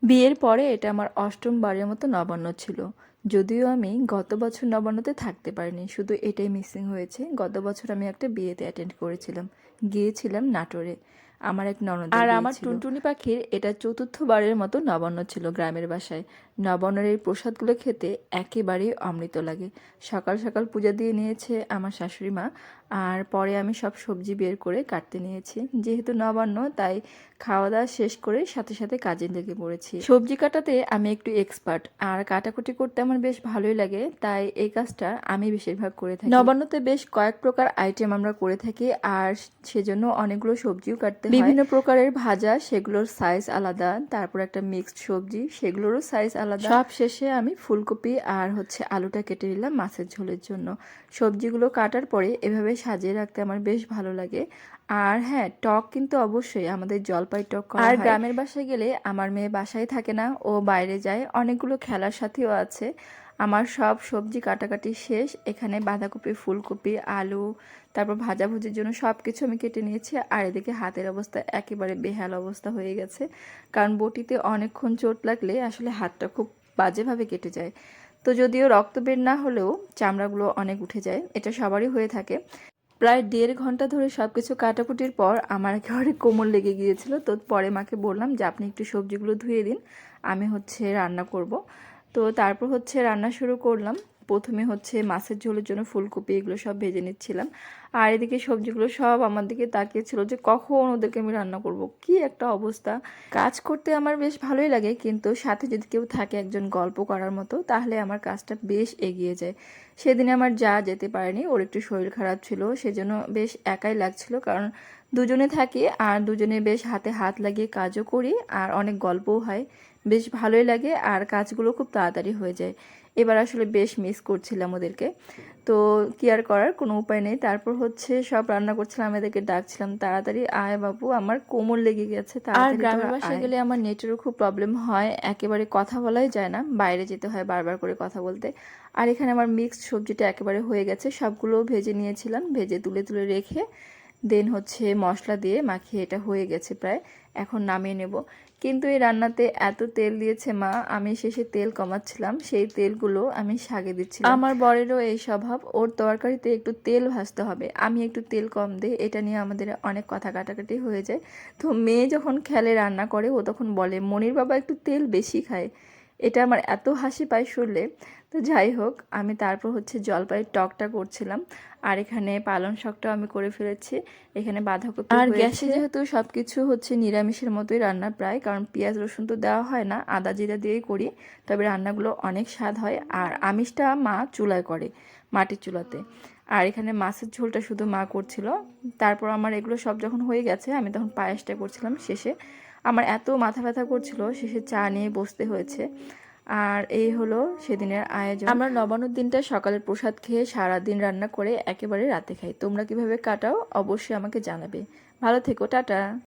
বিয়ের পরে এটা আমার অষ্টম বারের মতো নবান্ন ছিল। যদিও আমি গত বছর নবান্নতে থাকতে পারিনি, শুধু এটাই মিসিং হয়েছে। গত বছর আমি একটা বিয়েতে অ্যাটেন্ড করেছিলাম, গিয়েছিলাম নাটোরে। আমার এক ননদের আর বিয়ে আমার ছিল। টুনটুনি পাখির এটা চতুর্থবারের মতো নবান্ন ছিল গ্রামের বাসায়। নবান্নের এই প্রসাদগুলো খেতে একেবারেই অমৃত লাগে। সকাল সকাল পূজা দিয়ে নিয়েছে আমার শাশুড়ি মা, আর পরে আমি সব সবজি বের করে কাটতে নিয়েছি। যেহেতু নবান্ন, তাই খাওয়া দাওয়া শেষ করে সাথে সাথে কাজে লেগে পড়েছি। সবজি কাটাতে আমি একটু এক্সপার্ট, আর কাটাকুটি করতে আমার বেশ ভালোই লাগে, তাই এই কাজটা আমি বেশিরভাগ করে থাকি। নবান্নতে বেশ কয়েক প্রকার আইটেম আমরা করে থাকি, আর সেজন্য অনেকগুলো সবজিও কাটতে হয়। বিভিন্ন প্রকারের ভাজা, সেগুলোর সাইজ আলাদা, তারপর একটা মিক্সড সবজি, সেগুলোরও সাইজ আলাদা। সব শেষে আমি ফুলকপি আর আলুটা কেটে নিলাম মাছের ঝোলের জন্য। সবজিগুলো কাটার পরে এভাবে সাজিয়ে রাখতে আমার বেশ ভালো লাগে। আর হ্যাঁ, টক কিন্তু অবশ্যই আমাদের জলপাই টক করা হয়। আর গ্রামের বাসায় গেলে আমার মেয়ে বাসায় থাকে না, ও বাইরে যায়, অনেকগুলো খেলার সাথীও আছে। আমার সব সবজি কাটাকাটি শেষ। এখানে বাঁধাকপি, ফুলকপি, আলু, তারপর ভাজাভুজির জন্য সব কিছু আমি কেটে নিয়েছি। আর এদিকে হাতের অবস্থা একেবারে বেহাল অবস্থা হয়ে গেছে, কারণ বটিতে অনেকক্ষণ চোট লাগলে আসলে হাতটা খুব বাজেভাবে কেটে যায়। তো যদিও রক্ত বের না হলেও চামড়াগুলো অনেক উঠে যায়, এটা সবারই হয়ে থাকে। প্রায় 1.5 ঘন্টা ধরে সব কিছু কাটাকুটির পর আমার একেবারে কোমর লেগে গিয়েছিল। তো পরে মাকে বললাম যে আপনি একটু সবজিগুলো ধুয়ে দিন, আমি রান্না করব। তো তারপর রান্না শুরু করলাম। প্রথমে মাছের ঝোলের জন্য ফুলকপি এগুলো সব ভেজে নিচ্ছিলাম, আর এদিকে সবজিগুলো সব আমার দিকে তাকিয়েছিল যে কখন ওদেরকে আমি রান্না করব। কি একটা অবস্থা! কাজ করতে আমার বেশ ভালোই লাগে, কিন্তু সাথে যদি কেউ থাকে একজন গল্প করার মতো, তাহলে আমার কাজটা বেশ এগিয়ে যায়। সেদিনে আমার যা যেতে পারেনি, ওর একটু শরীর খারাপ ছিল, সেজন্য বেশ একাই লাগছিল, কারণ দুজনে থাকি আর দুজনে বেশ হাতে হাত লাগিয়ে কাজও করি, আর অনেক গল্পও হয়। বেশ ভালোই লাগে, আর কাজগুলো খুব তাড়াতাড়ি হয়ে যায়। এবার আসলে বেশ মিস করছিলাম ওদেরকে। তো কি আর করার, কোনো উপায় নেই। তারপর সব রান্না করছিলাম, এদেরকে ডাকছিলাম, তাড়াতাড়ি আয় বাবু, আমার কোমর লেগে গেছে, আর তাড়াতাড়ি গ্রামের তোরা বাসায় আয়। গেলে আমার নেটেরও খুব প্রবলেম হয়, একেবারে কথা বলাই যায় না, বাইরে যেতে হয় বারবার করে কথা বলতে। আর এখানে আমার মিক্সড সবজিটা একেবারে হয়ে গেছে, সবগুলো ভেজে নিয়েছিলাম, ভেজে তুলে তুলে রেখে দেন মশলা দিয়ে মাখিয়ে এটা হয়ে গেছে প্রায়। এখন নামিয়ে নেব। কিন্তু এই রান্নাতে এত তেল দিয়েছে মা, আমি শেষে তেল কমাচ্ছিলাম, সেই তেলগুলো আমি শাকে দিচ্ছিলাম। আমার বরেরও এই স্বভাব, ওর তরকারিতে একটু তেল ভাজতে হবে, আমি একটু তেল কম দিই, এটা নিয়ে আমাদের অনেক কথা কাটাকাটি হয়ে যায়। তো মেয়ে যখন খেলে রান্না করে, ও তখন বলে মনির বাবা একটু তেল বেশি খায়। এটা আমার এত হাসি পায় শুনলে। তো যাই হোক, আমি তারপর জলপাইয়ের টকটা করছিলাম, আর এখানে পালং শাকটাও আমি করে ফেলেছি। এখানে বাঁধাকপি আর গ্যাসে যেহেতু সব কিছু নিরামিষের মতোই রান্না প্রায়, কারণ পেঁয়াজ রসুন তো দেওয়া হয় না, আদা জিরা দিয়েই করি, তবে রান্নাগুলো অনেক স্বাদ হয়। আর আমিষটা মা চুলায় করে, মাটির চুলাতে। আর এখানে মাছের ঝোলটা শুধু মা করছিল। তারপর আমার এগুলো সব যখন হয়ে গেছে, আমি তখন পায়েসটা করছিলাম শেষে। আমার এত মাথা ব্যথা করছিল, শেষে চা নিয়ে বসতে হয়েছে। আর এই হলো সেদিনের আয়োজন। আমরা নবান্নর দিনটা সকালের প্রসাদ খেয়ে সারাদিন রান্না করে একেবারে রাতে খাই। তোমরা কিভাবে কাটাও অবশ্যই আমাকে জানাবে। ভালো থেকো, টাটা।